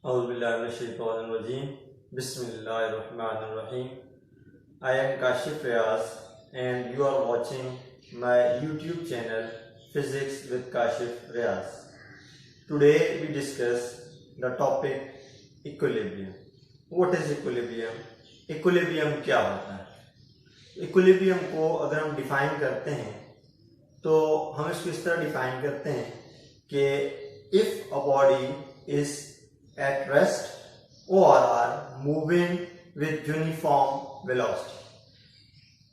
Bismillahirrahmanirrahim. I am Kashif Riaz and you are watching my YouTube channel Physics with Kashif Riaz. Today we discuss the topic equilibrium. What is equilibrium? Equilibrium क्या होता है? Equilibrium को अगर हम define करते हैं तो हम इसको इस तरह डिफाइन करते हैं कि if a body is at rest or are moving with uniform velocity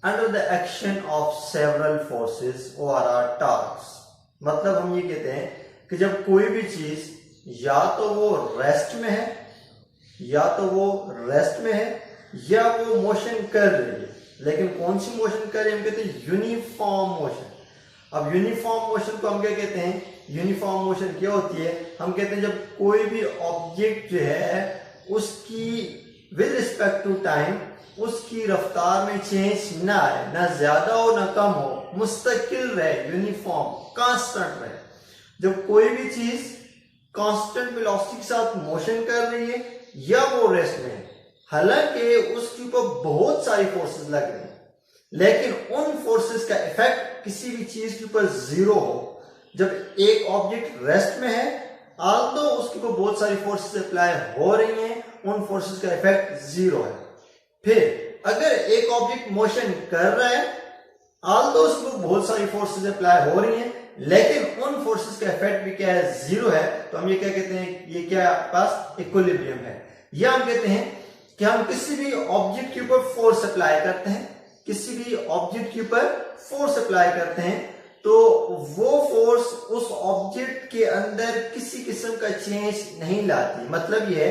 under the action of several forces or are torques, मतलब हम ये कहते हैं कि जब कोई भी चीज या तो वो रेस्ट में है या वो मोशन कर रही है, लेकिन कौन सी मोशन कर रही है? हम कहते हैं यूनिफॉर्म मोशन। अब यूनिफॉर्म मोशन को हम क्या कहते हैं? यूनिफॉर्म मोशन क्या होती है? हम कहते हैं जब कोई भी ऑब्जेक्ट जो है उसकी विद रिस्पेक्ट टू टाइम उसकी रफ्तार में चेंज ना आए, ना ज्यादा हो ना कम हो, मुस्तकिल रहे, यूनिफॉर्म कांस्टेंट रहे। जब कोई भी चीज कांस्टेंट वेलोसिटी के साथ मोशन कर रही है या वो रेस्ट में है, हालांकि उसके ऊपर बहुत सारी फोर्सेस लग रही हैं, लेकिन उन फोर्सेस का इफेक्ट किसी भी चीज के ऊपर जीरो हो। जब एक ऑब्जेक्ट रेस्ट में है, आल्दो उसके ऊपर बहुत सारी फोर्सेस अप्लाई हो रही हैं, उन फोर्सेस का इफेक्ट जीरो है। फिर अगर एक ऑब्जेक्ट मोशन कर रहा है, आल्दो उसके ऊपर बहुत सारी फोर्सेस अप्लाई हो रही हैं, लेकिन उन फोर्सेस का इफेक्ट भी क्या है? जीरो है। तो हम ये क्या कहते हैं? ये क्या पास इक्विलिब्रियम है। या हम कहते हैं कि हम किसी भी ऑब्जेक्ट के ऊपर फोर्स अप्लाई करते हैं, तो वो फोर्स उस ऑब्जेक्ट के अंदर किसी किस्म का चेंज नहीं लाती। मतलब ये है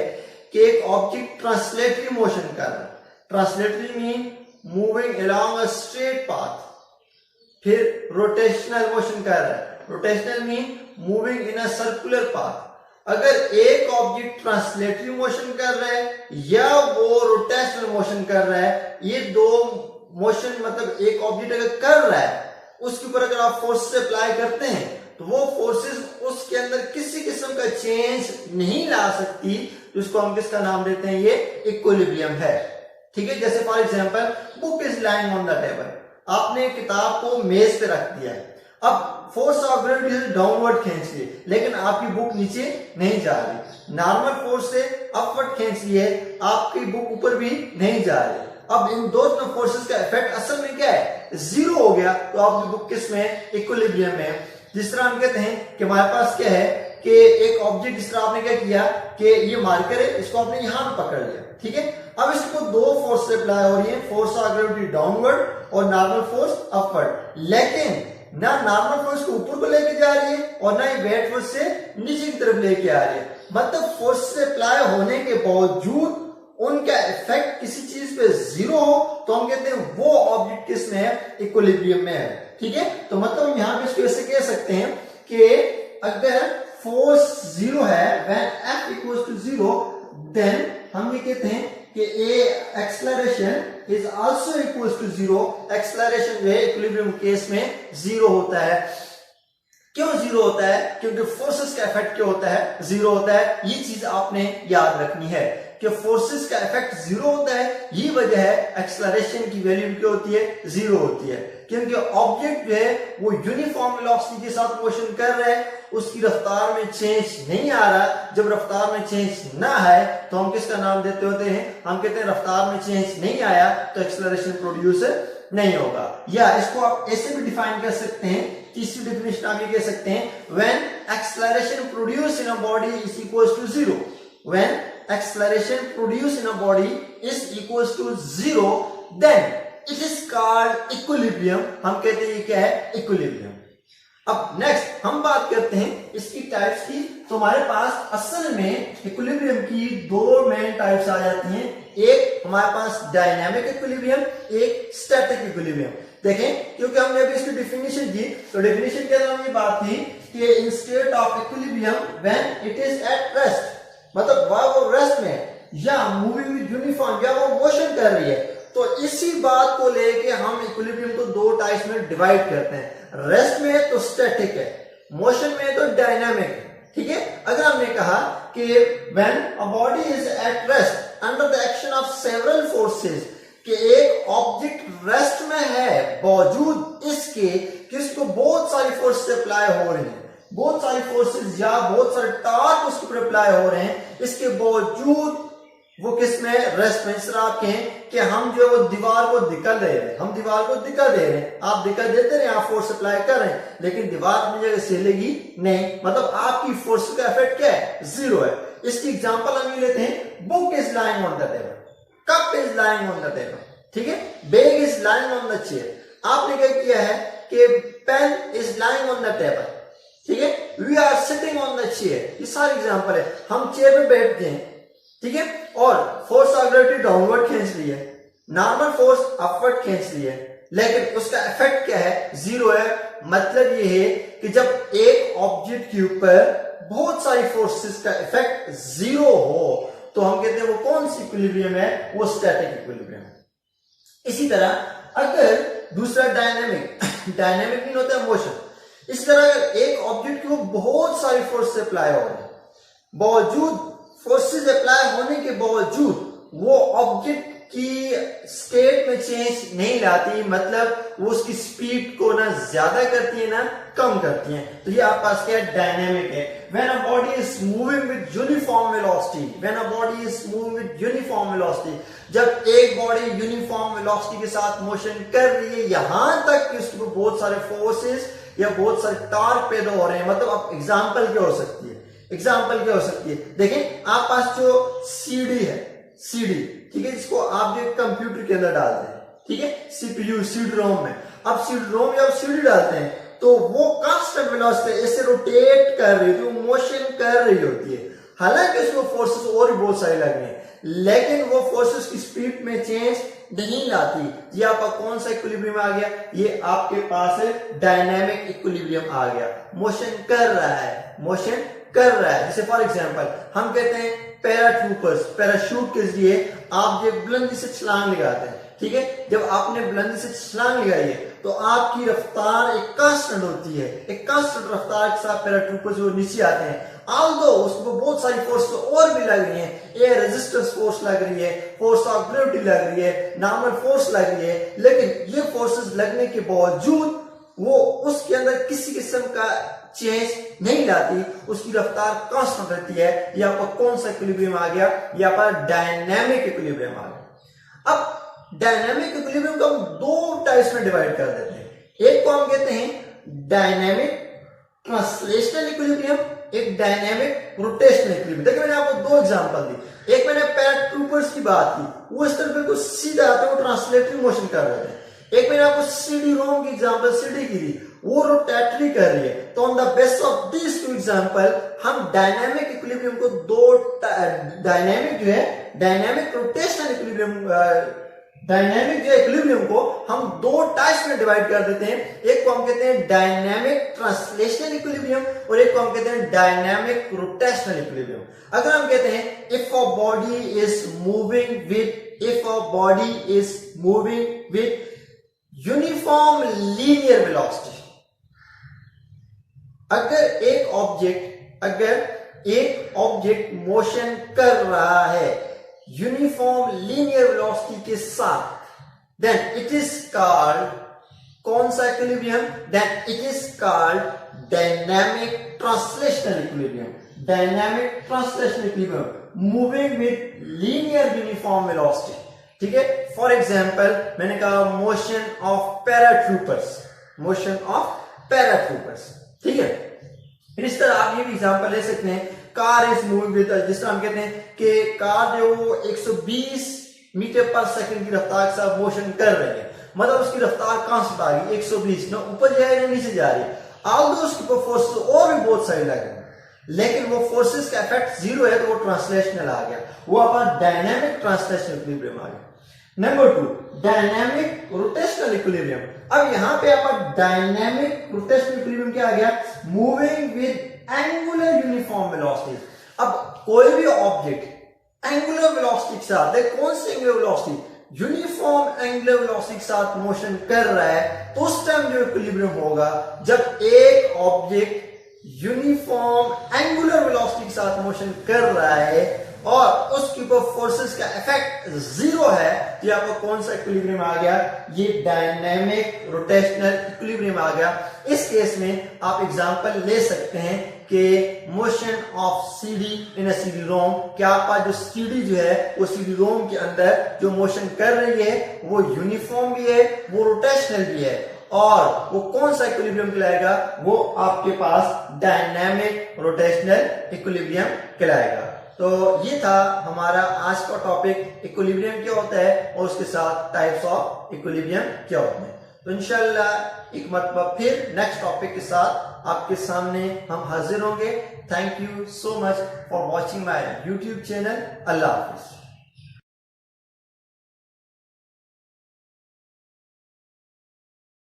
कि एक ऑब्जेक्ट ट्रांसलेटरी मोशन कर रहा है। Translatory mean moving along a straight path. फिर रोटेशनल मोशन कर रहा है। Rotational mean moving in a circular path. अगर एक ऑब्जेक्ट ट्रांसलेटरी मोशन कर रहा है या वो रोटेशनल मोशन कर रहा है, ये दो मोशन मतलब एक ऑब्जेक्ट अगर कर रहा है उसके ऊपर अगर आप फोर्सेस अप्लाई करते हैं तो वो फोर्सेस उसके अंदर किसी किस्म का चेंज नहीं ला सकती, जिसको हम किसका नाम देते हैं? ये इक्विलिब्रियम है। ठीक है। जैसे for example book is lying on the table, आपने किताब को मेज पे रख दिया है। अब फोर्स ऑफ ग्रेविटी से डाउनवर्ड खींच ली, लेकिन आपकी बुक नीचे नहीं जा रही। नॉर्मल फोर्स से अपवर्ड खींच ली है, आपकी बुक ऊपर भी नहीं जा रही। अब इन दोनों फोर्सेस का इफेक्ट असल में क्या है? जीरो हो गया। तो आपकी बुक किस में? इक्विलिब्रियम में। जिस तरह हम कहते हैं कि हमारे पास क्या है कि एक ऑब्जेक्ट, जिस तरह आपने क्या किया कि ये मार्कर है, इसको आपने यहां पे पकड़ लिया। ठीक है। अब इसको दो फोर्स से अप्लाई हो रही है, फोर्स ऑफ ग्रेविटी डाउनवर्ड और नॉर्मल फोर्स अपवर्ड। लेकिन ना नॉर्मल फोर्स को ऊपर को लेके जा रही है और ना ही वेट फोर्स से नीचे की तरफ लेके आ रही है। मतलब फोर्स से अप्लाई होने के बावजूद उनका इफेक्ट किसी चीज पे जीरो हो, तो हम कहते हैं वो ऑब्जेक्ट किस में है? इक्विलिब्रियम में है। ठीक है। तो मतलब हम यहां पे इसको ऐसे कह सकते हैं कि अगर फोर्स जीरो है, when F equals to zero, then हम ये कहते हैं कि acceleration is also equals to zero. Acceleration जो है इक्विलिब्रियम केस में जीरो होता है। क्यों जीरो होता है? क्योंकि फोर्सेस का इफेक्ट क्या होता है? जीरो होता है। ये चीज आपने याद रखनी है कि फोर्सेस का इफेक्ट जीरो होता है। ये वजह है एक्सेलरेशन की वैल्यू क्या होती है? जीरो होती है, क्योंकि ऑब्जेक्ट जो है वो यूनिफॉर्म वेलोसिटी के साथ मोशन कर रहा है, उसकी रफ्तार में चेंज नहीं आ रहा। जब रफ्तार में चेंज ना आए तो हम किसका नाम देते होते हैं? हम कहते हैं रफ्तार में चेंज नहीं आया तो एक्सेलरेशन प्रोड्यूस नहीं होगा। या इसको आप ऐसे भी डिफाइन कर सकते हैं, तीसरी डेफिनेशन आप ये कह सकते हैं, when acceleration produce in a body is equals to zero. When acceleration produced in a body is equals to zero, then it is called equilibrium। हम कहते हैं ये क्या है? इक्विलिब्रियम। अब नेक्स्ट हम बात करते हैं इसकी टाइप्स की। तो हमारे पास असल में इक्विलिब्रियम की दो मेन टाइप्स आ जाती हैं। एक हमारे पास डायनामिक इक्विलिब्रियम, एक स्टैटिक इक्विलिब्रियम। देखें, क्योंकि हमने अभी इसकी डेफिनेशन की, तो डेफिनेशन के अंदर ये बात थी कि इन state of equilibrium when it is at rest, मतलब वो रेस्ट में या मूविंग विद यूनिफॉर्म या वो मोशन कर रही है। तो इसी बात को लेके हम इक्विलिब्रियम को दो टाइप्स में डिवाइड करते हैं। रेस्ट में तो स्टैटिक है, मोशन में तो डायनामिक है। ठीक है। अगर हमने कहा कि when a body is at rest under the action of several forces, कि एक ऑब्जेक्ट रेस्ट में है बावजूद इसके कि उसको बहुत सारी फोर्सेस अप्लाई हो रही हैं, बहुत सारी फोर्सेस या बहुत सारे टार्क उसके ऊपर अप्लाई हो रहे हैं, इसके बावजूद वो किस में रेस्ट में। इस तरह आप कहें कि हम जो है वो दीवार को धिक्का दे रहे हैं, हम दीवार को धिक्का दे रहे हैं, आप धिक्का देते रहे, आप फोर्स अप्लाई कर रहे हैं, लेकिन दीवार अपनी जगह से हिलेगी नहीं, मतलब आपकी फोर्स का इफेक्ट क्या है, जीरो है। इसकी एग्जांपल हम ये लेते हैं, book is lying on the table, cup is lying on the table, ठीक है, bag is lying on the chair. आपने क्या किया है कि pen is lying on the table, ठीक है, we are sitting on the chair, ये सारे एग्जांपल है, हम चेयर पे बैठते हैं, ठीक है, और फोर्स ऑफ ग्रेविटी डाउनवर्ड खींच रही है, नॉर्मल फोर्स अपवर्ड खींच रही है, लेकिन उसका इफेक्ट क्या है, जीरो है। मतलब ये है कि जब एक ऑब्जेक्ट के ऊपर बहुत सारी फोर्सेस का इफेक्ट जीरो हो तो हम कहते हैं वो कौन सी इक्विलिब्रियम है, वो स्टैटिक इक्विलिब्रियम है। इसी तरह अगर दूसरा डायनेमिक, डायनेमिक मीन होता है मोशन, इस तरह एक ऑब्जेक्ट के ऊपर बहुत सारी फोर्स अप्लाई हो रही है, बावजूद फोर्सेस अप्लाई होने के बावजूद वो ऑब्जेक्ट की स्टेट में चेंज नहीं लाती, मतलब वो उसकी स्पीड को ना ज्यादा करती है ना कम करती है, तो ये आपके पास क्या डायनेमिक है। When a body is moving with uniform velocity, when a body is moving with uniform velocity, जब एक बॉडी यूनिफॉर्म वेलोसिटी के साथ मोशन कर रही है, यहां तक कि उसके ऊपर बहुत सारे फोर्सेस या बहुत सारे टॉर्क पैदा हो रहे हैं, मतलब अब एग्जांपल क्या हो सकती है, एग्जाम्पल क्या हो सकती है, देखें आप पास जो सीडी है, सीडी, ठीक है, जिसको आप जो कंप्यूटर के अंदर डालते हैं, ठीक है, सीपीयू सीडी रोम में, अब सीडी रोम या सीडी डालते हैं तो वो कांस्टेंट वेलोसिटी ऐसे रोटेट कर रही होती है, मोशन कर रही होती है, हालांकि उसको फोर्सेस और भी बहुत सारी लग रही है, लेकिन वो फोर्सेस की स्पीड में चेंज नहीं लाती। ये आपका कौन सा इक्विलिब्रियम आ गया, ये आपके पास डायनामिक इक्विलिब्रियम आ गया, मोशन कर रहा है, मोशन कर रहा है। जैसे फॉर एग्जांपल हम कहते हैं पैराट्रूपर्स, पैराशूट के जरिए आप जब बुलंदी से छलांग लगाते हैं, ठीक है, जब आपने बुलंदी से छलांग लगाई है तो आपकी रफ्तार एक कांस्टेंट होती है, एक कांस्टेंट रफ्तार के साथ पैराट्रूपर्स वो नीचे आते हैं, ऑल्दो उसको बहुत सारी फोर्स तो और भी लग रही है, एयर रेजिस्टेंस फोर्स लग रही है, फोर्स ऑफ ग्रेविटी लग रही है, नॉर्मल फोर्स लग रही है, लेकिन ये फोर्सेस लगने के बावजूद वो उसके अंदर किसी किस्म का चेंज नहीं लाती, उसकी रफ्तार कांस्टेंट रहती है। ये आपका कौन सा इक्विलिब्रियम आ गया, ये आपका डायनामिक इक्विलिब्रियम आ गया। अब डायनामिक इक्विलिब्रियम को हम दो टाइप्स में डिवाइड कर देते हैं, एक को हम कहते हैं डायनामिक ट्रांसलेशनल इक्विलिब्रियम, एक डायनामिक रोटेशनल इक्विलिब्रियम। देखिए मैंने आपको दो एग्जांपल दी, एक मैंने पैराट्रूपर्स की बात की, वो इस तरह बिल्कुल सीधा आते हैं, वो ट्रांसलेटरी मोशन कर रहे थे, एक मैंने आपको सीडी रोम की एग्जांपल सीडी की दी, वो रोटेटरी कर रही है। तो on the base of this two example हम डायनामिक इक्विलिब्रियम को दो डायनामिक जो है डायनामिक रोटेशनल इक्विलिब्रियम, डायनामिक जो इक्विलिब्रियम को हम दो टाइप्स में डिवाइड कर देते हैं, एक को हम कहते हैं डायनामिक ट्रांसलेशनल इक्विलिब्रियम और एक को हम कहते हैं डायनामिक रोटेशनल इक्विलिब्रियम। अगर हम कहते हैं if a body is moving with uniform linear velocity, अगर एक ऑब्जेक्ट मोशन कर रहा है यूनिफॉर्म लीनियर वेलोसिटी के साथ, देन इट इज कॉल्ड कौन सा equilibrium, then it is called dynamic translational equilibrium, dynamic translational equilibrium moving with linear uniform velocity, ठीक है। फॉर एग्जाम्पल मैंने कहा motion of paratroopers, motion of paratroopers, ठीक है। फिर इस तरह आप ये भी एग्जांपल ले सकते हैं, कार इज मूविंग विद, जिस तरह हम कहते हैं कि कार जो 120 मीटर पर सेकंड की रफ्तार के साथ मोशन कर रही है, मतलब उसकी रफ्तार कांस्टेंट आ गई 120, ना ऊपर जा रही है ना नीचे जा रही है, ऑल्दो उसके ऊपर फोर्स और भी बहुत सारी लग रही है, लेकिन वो फोर्सेस का इफेक्ट जीरो है, तो वो ट्रांसलेशनल आ गया, वो अपना डायनामिक ट्रांसलेशनल इक्विलिब्रियम आ गया। Number 2 dynamic rotational equilibrium. अब यहां पे आपका डायनामिक रोटेशनल इक्विलिब्रियम क्या आ गया, moving with angular uniform velocity. अब कोई भी ऑब्जेक्ट एंगुलर वेलोसिटी के साथ, देख कौन सी angular velocity, uniform angular velocity के साथ मोशन कर रहा है, तो उस टाइम जो इक्विलिब्रियम होगा जब एक ऑब्जेक्ट यूनिफॉर्म एंगुलर वेलोसिटी के साथ मोशन कर रहा है और उसके ऊपर फोर्सेस का इफेक्ट जीरो है, तो आपको कौन सा इक्विलिब्रियम आ गया? ये डायनेमिक रोटेशनल इक्विलिब्रियम आ गया। इस केस में आप एग्जांपल ले सकते हैं कि motion of CD in a CD ROM, क्या आपका जो सीडी जो है वो सीडी रोम के अंदर जो मोशन कर रही है वो यूनिफॉर्म भी है, वो रोटेशनल भी है, और वो कौन सा इक्विलिब्रियम कहलाएगा? वो आपके पास डायनेमिक रोटेशनल इक्विलिब्रियम कहलाएगा। तो ये था हमारा आज का टॉपिक, इक्विलिब्रियम क्या होता है और उसके साथ टाइप्स ऑफ इक्विलिब्रियम क्या होते हैं। तो इंशाल्लाह एक मरतबा फिर नेक्स्ट टॉपिक के साथ आपके सामने हम हाजिर होंगे। Thank you so much for watching my YouTube channel. Allah Hafiz.